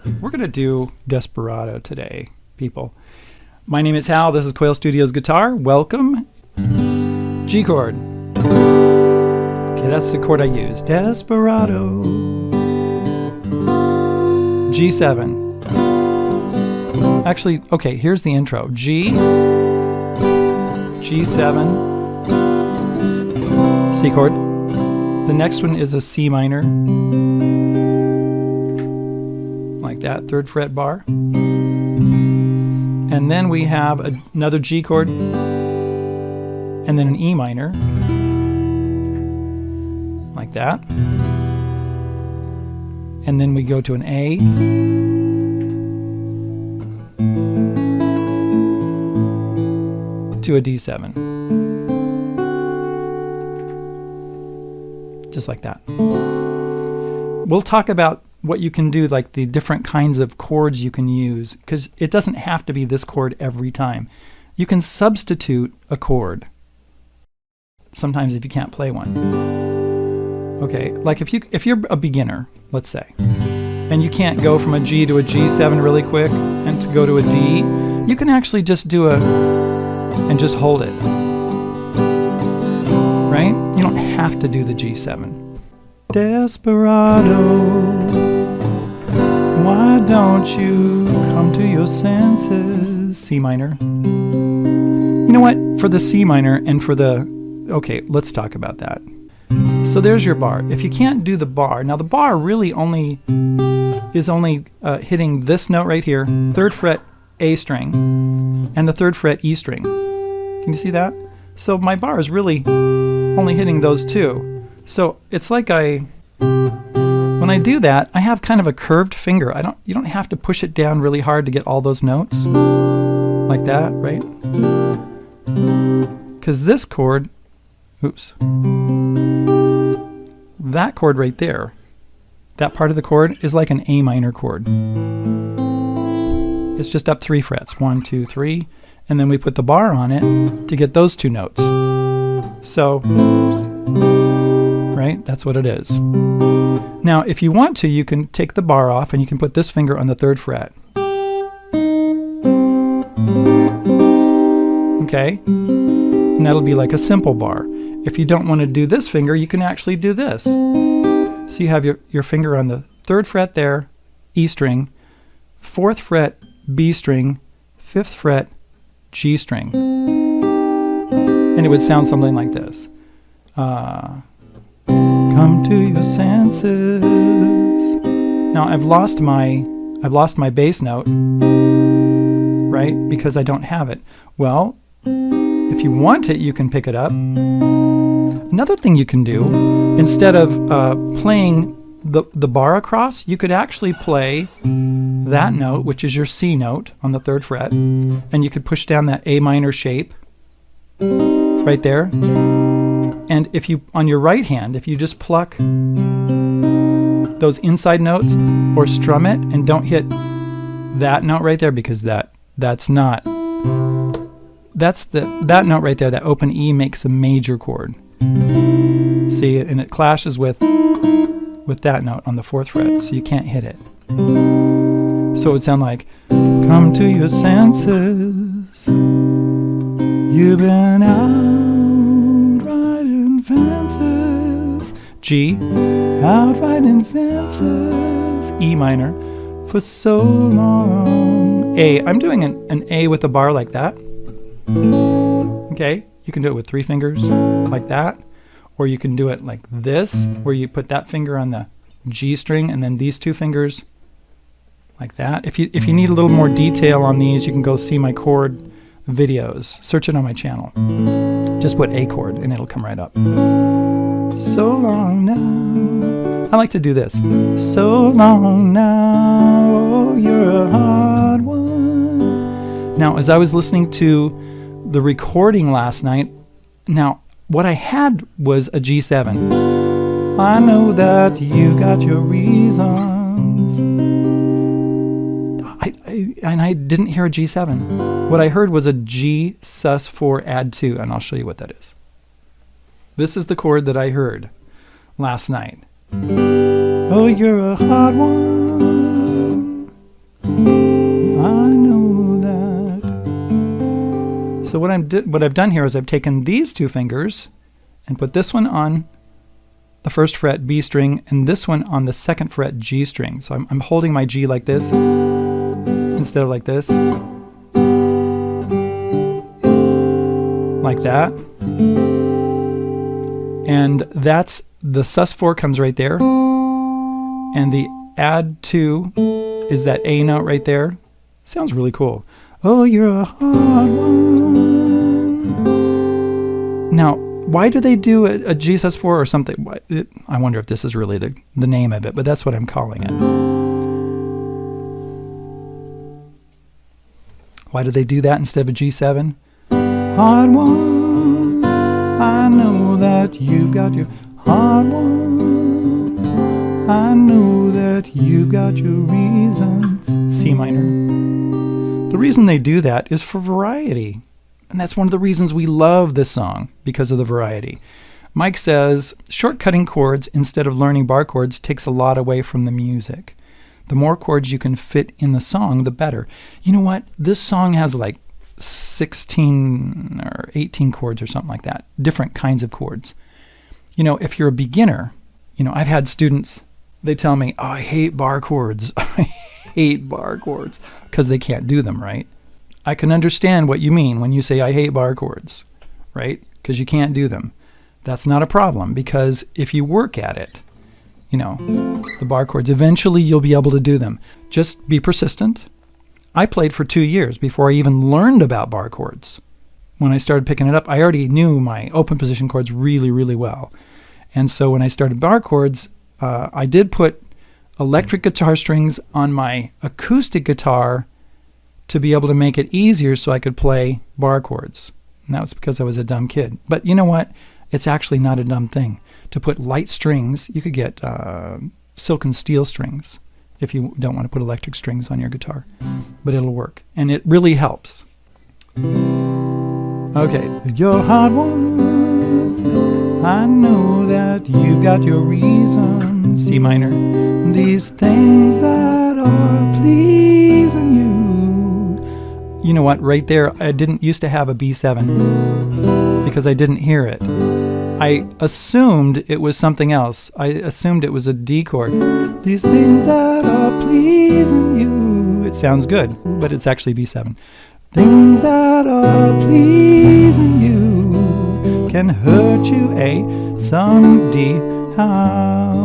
We're going to do Desperado today, people. My name is Hal. This is Quail Studios Guitar. Welcome. G chord. Okay, that's the chord I use. Desperado. G7. Actually, okay, here's the intro. G, G7, C chord. The next one is a C minor. Like that, 3rd fret bar. And then we have another G chord, and then an E minor, like that. And then we go to an A, to a D7. Just like that. We'll talk about what you can do, like the different kinds of chords you can use, because it doesn't have to be this chord every time. You can substitute a chord sometimes if you can't play one. Okay, like if you're a beginner, let's say, and you can't go from a G to a G7 really quick and to go to a D, you can actually just do and just hold it. Right? You don't have to do the G7. Desperado, why don't you come to your senses? C minor. You know what? For the C minor and for the... Okay, let's talk about that. So there's your bar. If you can't do the bar, now the bar really is only hitting this note right here, 3rd fret A string, and the 3rd fret E string. Can you see that? So my bar is really only hitting those two. So it's like when I do that, I have kind of a curved finger. You don't have to push it down really hard to get all those notes. Like that, right? Because this chord, that chord right there, that part of the chord is like an A minor chord. It's just up 3 frets, 1, 2, 3, and then we put the bar on it to get those 2 notes. So, right, that's what it is. Now, if you want to, you can take the bar off and you can put this finger on the 3rd fret. Okay? And that'll be like a simple bar. If you don't want to do this finger, you can actually do this. So you have your finger on the 3rd fret there, E string, 4th fret B string, 5th fret G string. And it would sound something like this. Come to your senses. Now I've lost my bass note, right? Because I don't have it. Well, if you want it, you can pick it up. Another thing you can do, instead of playing the bar across, you could actually play that note, which is your C note on the 3rd fret, and you could push down that A minor shape right there. And if you, on your right hand, if you just pluck those inside notes or strum it and don't hit that note right there, because that note right there, that open E makes a major chord. See, and it clashes with that note on the 4th fret, so you can't hit it. So it would sound like, come to your senses, you've been out riding fences. G, out riding fences. E minor, for so long. A, I'm doing an A with a bar like that. Okay, you can do it with 3 fingers like that, or you can do it like this, where you put that finger on the G string and then these 2 fingers like that. If you need a little more detail on these, you can go see my chord videos. Search it on my channel. Just put A chord and it'll come right up. So long now. I like to do this. So long now, oh, you're a hard one. Now, as I was listening to the recording last night, now what I had was a G7. I know that you got your reasons. And I didn't hear a G7. What I heard was a G sus4 add 2, and I'll show you what that is. This is the chord that I heard last night. Oh, you're a hard one. So what I've done here is I've taken these two fingers and put this one on the first fret B string and this one on the second fret G string. So I'm holding my G like this instead of like this. Like that. And that's the sus4 comes right there. And the add 2 is that A note right there. Sounds really cool. Oh, you're a hard one. Now, why do they do a G sus4 or something? I wonder if this is really the name of it, but that's what I'm calling it. Why do they do that instead of a G7? Hard one, I know that you've got your hard one. I know that you've got your reasons. C minor. The reason they do that is for variety. And that's one of the reasons we love this song, because of the variety. Mike says, shortcutting chords instead of learning bar chords takes a lot away from the music. The more chords you can fit in the song, the better. You know what? This song has like 16 or 18 chords or something like that. Different kinds of chords. You know, if you're a beginner, you know, I've had students, they tell me, oh, I hate bar chords. I hate bar chords because they can't do them right. I can understand what you mean when you say I hate bar chords, right? Because you can't do them. That's not a problem, because if you work at it, you know, the bar chords, eventually you'll be able to do them. Just be persistent. I played for 2 years before I even learned about bar chords. When I started picking it up, I already knew my open position chords really, really well. And so when I started bar chords, I did put electric guitar strings on my acoustic guitar to be able to make it easier so I could play bar chords. And that was because I was a dumb kid. But you know what? It's actually not a dumb thing. To put light strings, you could get silk and steel strings if you don't want to put electric strings on your guitar. But it'll work. And it really helps. Okay. You're a hard one. I know that you've got your reasons. C minor. These things that are pleasing you. You know what? Right there, I didn't used to have a B7 because I didn't hear it. I assumed it was something else. I assumed it was a D chord. These things that are pleasing you. It sounds good, but it's actually B7. Things that are pleasing you can hurt you, A, some D, how?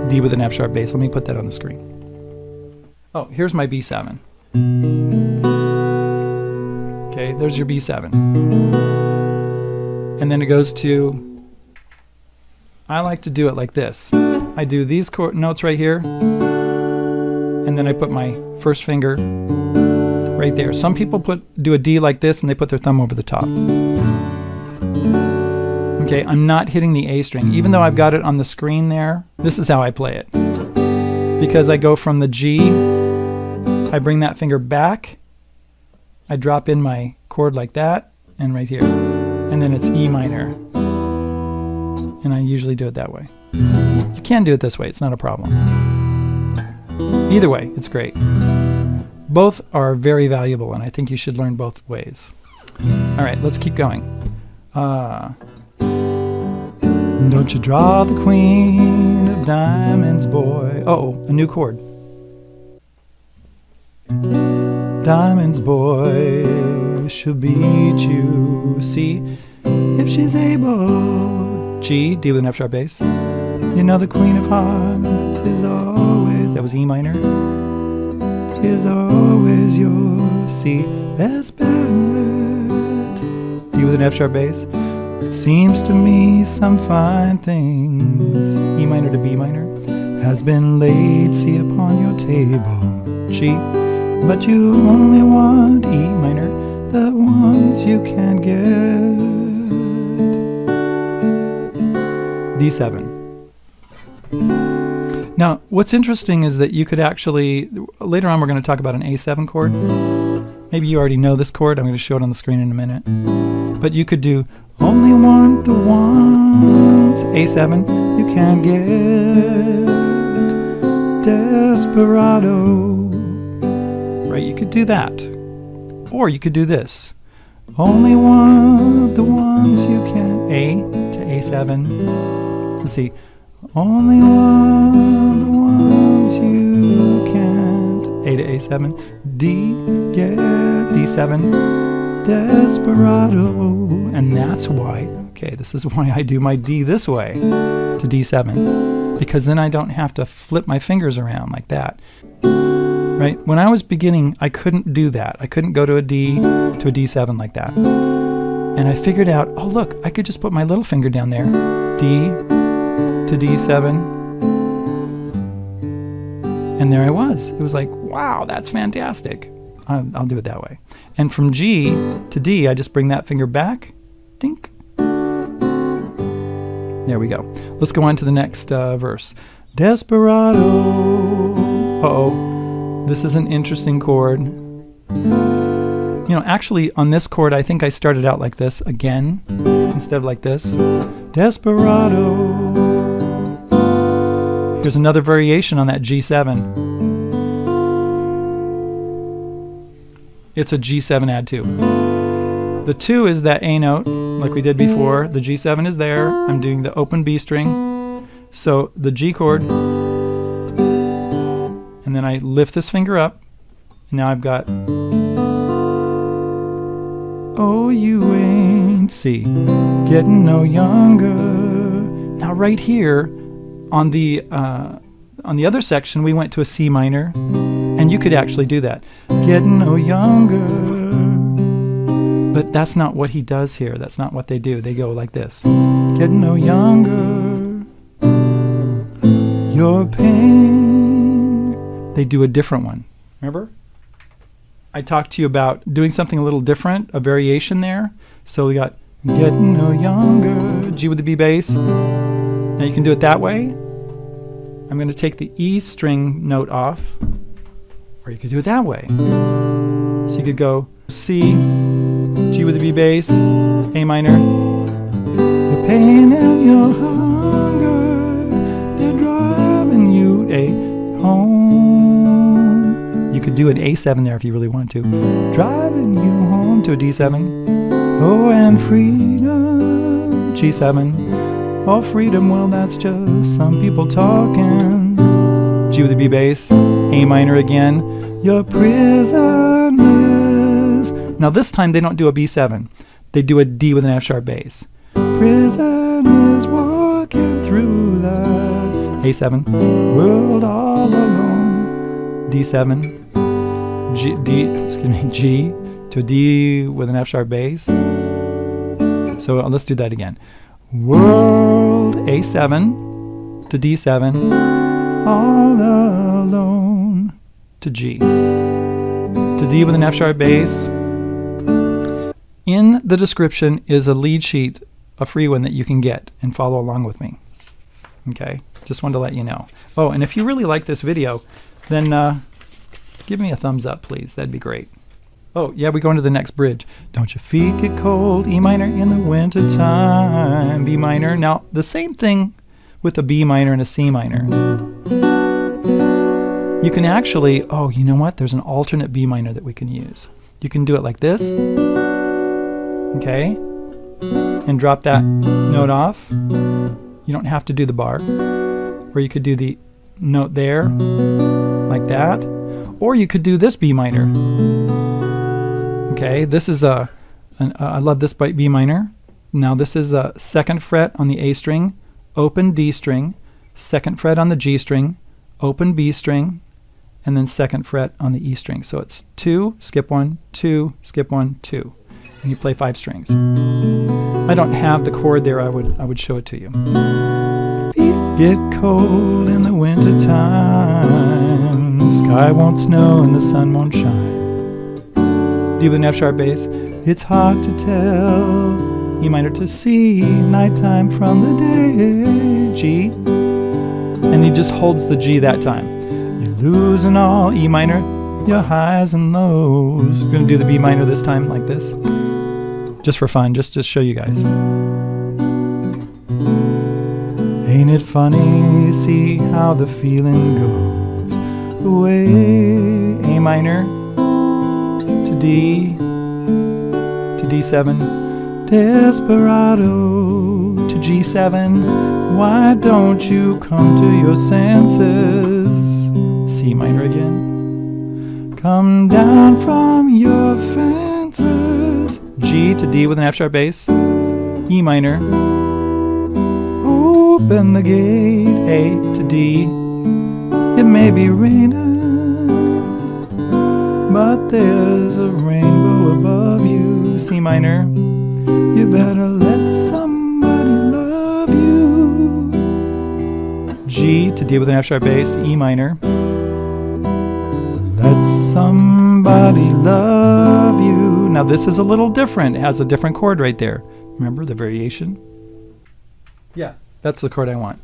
D with an F sharp bass. Let me put that on the screen. Oh, here's my B7. Okay, there's your B7. And then it goes to, I like to do it like this. I do these notes right here, and then I put my first finger right there. Some people do a D like this, and they put their thumb over the top. Okay, I'm not hitting the A string. Even though I've got it on the screen there, this is how I play it. Because I go from the G, I bring that finger back, I drop in my chord like that, and right here. And then it's E minor. And I usually do it that way. You can do it this way, it's not a problem. Either way, it's great. Both are very valuable, and I think you should learn both ways. All right, let's keep going. Don't you draw the queen of diamonds, boy. Uh-oh, a new chord. Diamonds, boy, she'll beat you. C, if she's able. G, D with an F sharp bass. You know the queen of hearts is always, that was E minor, is always your C. Best bet. D with an F sharp bass. It seems to me some fine things, E minor to B minor, has been laid, C, upon your table. G, but you only want E minor, the ones you can get. D7. Now, what's interesting is that you could actually, later on we're going to talk about an A7 chord. Maybe you already know this chord. I'm going to show it on the screen in a minute. But you could do only want the ones, A7, you can get. Desperado. Right, you could do that. Or you could do this. Only one, the ones you can. A to A7. Let's see. Only one, the ones you can't. A to A7. D, get D7. Desperado. And that's why, okay, this is why I do my D this way to D7. Because then I don't have to flip my fingers around like that. Right? When I was beginning, I couldn't do that. I couldn't go to a D to a D7 like that. And I figured out, oh look, I could just put my little finger down there. D to D7. And there I was. It was like, wow, that's fantastic. I'll do it that way. And from G to D, I just bring that finger back. Dink. There we go. Let's go on to the next verse. Desperado. Uh-oh. This is an interesting chord. You know, actually on this chord, I think I started out like this again, instead of like this. Desperado. Here's another variation on that G7. It's a G7 add 2. The 2 is that A note, like we did before. The G7 is there. I'm doing the open B string. So the G chord, and then I lift this finger up, and now I've got, oh, you ain't C, getting no younger. Now right here, on the other section, we went to a C minor, and you could actually do that. Getting no younger. But that's not what he does here. That's not what they do. They go like this. Getting no younger. Your pain. They do a different one. Remember? I talked to you about doing something a little different, a variation there. So we got getting no younger. G with the B bass. Now you can do it that way. I'm going to take the E string note off. Or you could do it that way. So you could go C, G with the B bass, A minor. Your pain and your hunger, they're driving you home. You could do an A7 there if you really want to. Driving you home to a D7. Oh, and freedom, G7. Oh, freedom, well, that's just some people talking. G with the B bass, A minor again. Your prison is. Now this time they don't do a B7. They do a D with an F sharp bass. Prison is walking through the A7. World all alone. D7. G to a D with an F sharp bass. So let's do that again. World A7 to D7. All alone to G. To D with an F sharp bass. In the description is a lead sheet, a free one that you can get and follow along with me. Okay, just wanted to let you know. Oh, and if you really like this video, then give me a thumbs up, please. That'd be great. Oh, yeah, we go into the next bridge. Don't your feet get cold? E minor in the winter time. B minor. Now, the same thing with a B minor and a C minor. You can actually, oh, you know what? There's an alternate B minor that we can use. You can do it like this. Okay? And drop that note off. You don't have to do the bar. Or you could do the note there, like that. Or you could do this B minor. Okay, this is I love this B minor. Now this is a 2nd fret on the A string, open D string, 2nd fret on the G string, open B string, and then 2nd fret on the E string. So it's 2, skip 1, 2, skip 1, 2. And you play 5 strings. I don't have the chord there. I would show it to you. Feet get cold in the winter time. The sky won't snow and the sun won't shine. D with an F sharp bass. It's hard to tell. E minor to C. Nighttime from the day. G. And he just holds the G that time. You're losing all. E minor. Your highs and lows. We're going to do the B minor this time like this. Just for fun, just to show you guys. Ain't it funny, see how the feeling goes away. A minor to D to D7, Desperado to G7, why don't you come to your senses? C minor again, come down from your fences. G to D with an F sharp bass, E minor, open the gate. A to D, it may be raining, but there's a rainbow above you. C minor, you better let somebody love you. G to D with an F sharp bass, E minor, let somebody love you. Now this is a little different. It has a different chord right there. Remember the variation? Yeah, that's the chord I want.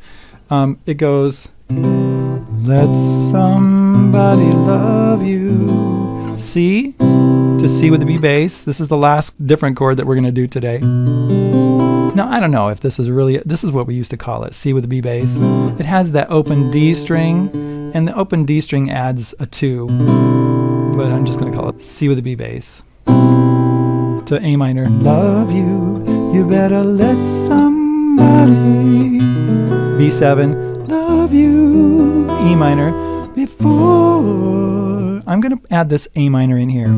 It goes, let somebody love you. C to C with the B bass. This is the last different chord that we're going to do today. Now, I don't know if this is what we used to call it, C with the B bass. It has that open D string, and the open D string adds a 2, but I'm just going to call it C with the B bass. To A minor, love you, you better let somebody. B7, love you, E minor, before. I'm going to add this A minor in here.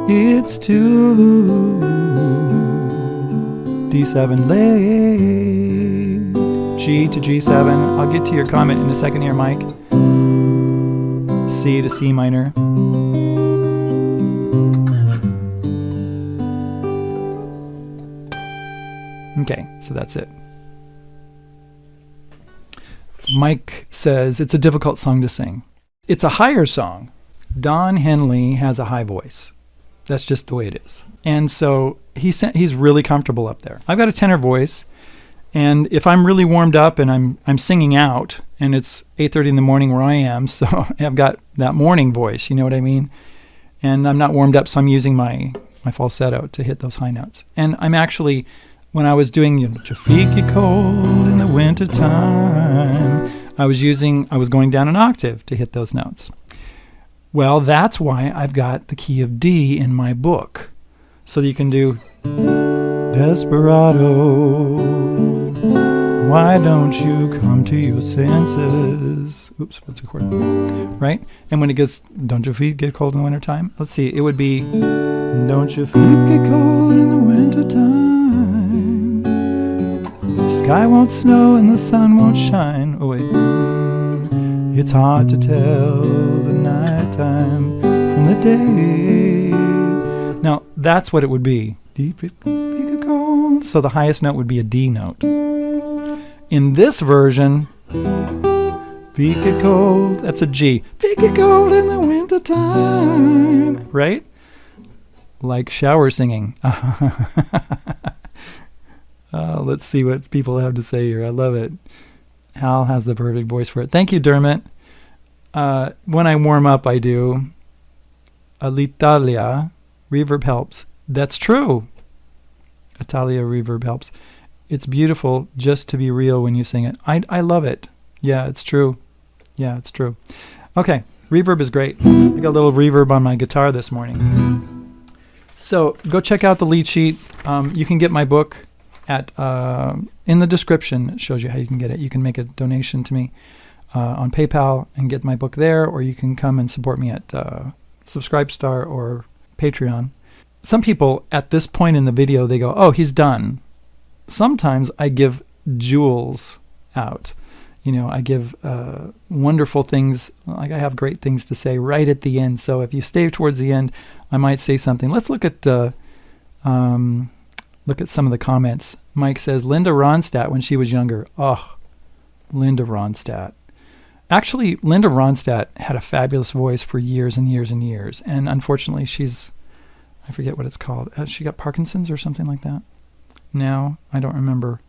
It's too D7 late. G to G7. I'll get to your comment in a second here, Mike. C to C minor. Okay, so that's it. Mike says it's a difficult song to sing. It's a higher song. Don Henley has a high voice. That's just the way it is. And so he's really comfortable up there. I've got a tenor voice, and if I'm really warmed up and I'm singing out, and it's 8:30 in the morning where I am, so I've got that morning voice, you know what I mean? And I'm not warmed up, so I'm using my falsetto to hit those high notes. And I'm actually, when I was doing Jafiki Cold in the wintertime, I was going down an octave to hit those notes. Well, that's why I've got the key of D in my book. So that you can do Desperado, why don't you come to your senses? Oops, what's the chord? Right? And when it gets, don't your feet get cold in the wintertime? Let's see, it would be, don't your feet get cold in the wintertime. The sky won't snow and the sun won't shine. Oh wait. It's hard to tell the nighttime from the day. Now, that's what it would be. Deep, cold. So the highest note would be a D note. In this version, feet get cold, that's a G. Feet get cold in the wintertime. Right? Like shower singing. Let's see what people have to say here. I love it. Hal has the perfect voice for it. Thank you, Dermot. When I warm up, I do Alitalia. Reverb helps. That's true. Italia reverb helps. It's beautiful just to be real when you sing it. I love it. Yeah, it's true. Yeah, it's true. Okay, reverb is great. I got a little reverb on my guitar this morning. So go check out the lead sheet. You can get my book at in the description. It shows you how you can get it. You can make a donation to me on PayPal and get my book there, or you can come and support me at Subscribestar or Patreon. Some people at this point in the video, they go, oh, he's done. Sometimes I give jewels out. You know, I give wonderful things, like I have great things to say right at the end. So if you stay towards the end, I might say something. Let's look at some of the comments. Mike says, Linda Ronstadt when she was younger. Oh, Linda Ronstadt. Actually, Linda Ronstadt had a fabulous voice for years and years and years. And unfortunately, I forget what it's called. She got Parkinson's or something like that? No, I don't remember.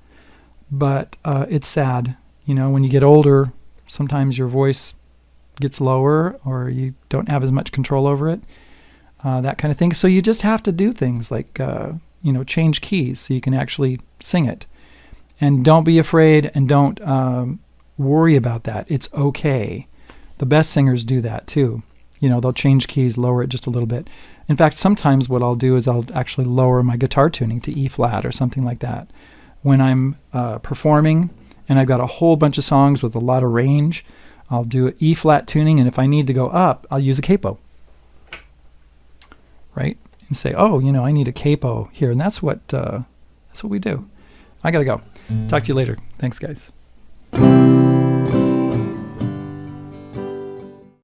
But it's sad. You know, when you get older, sometimes your voice gets lower or you don't have as much control over it, that kind of thing. So you just have to do things like, change keys so you can actually sing it. And don't be afraid and don't worry about that. It's okay. The best singers do that too. they'll change keys, lower it just a little bit. In fact, sometimes what I'll do is I'll actually lower my guitar tuning to E flat or something like that. When I'm performing and I've got a whole bunch of songs with a lot of range, I'll do an E flat tuning, and if I need to go up, I'll use a capo. Right? And say, oh, I need a capo here, and that's what we do. I gotta go. Talk to you later. Thanks, guys.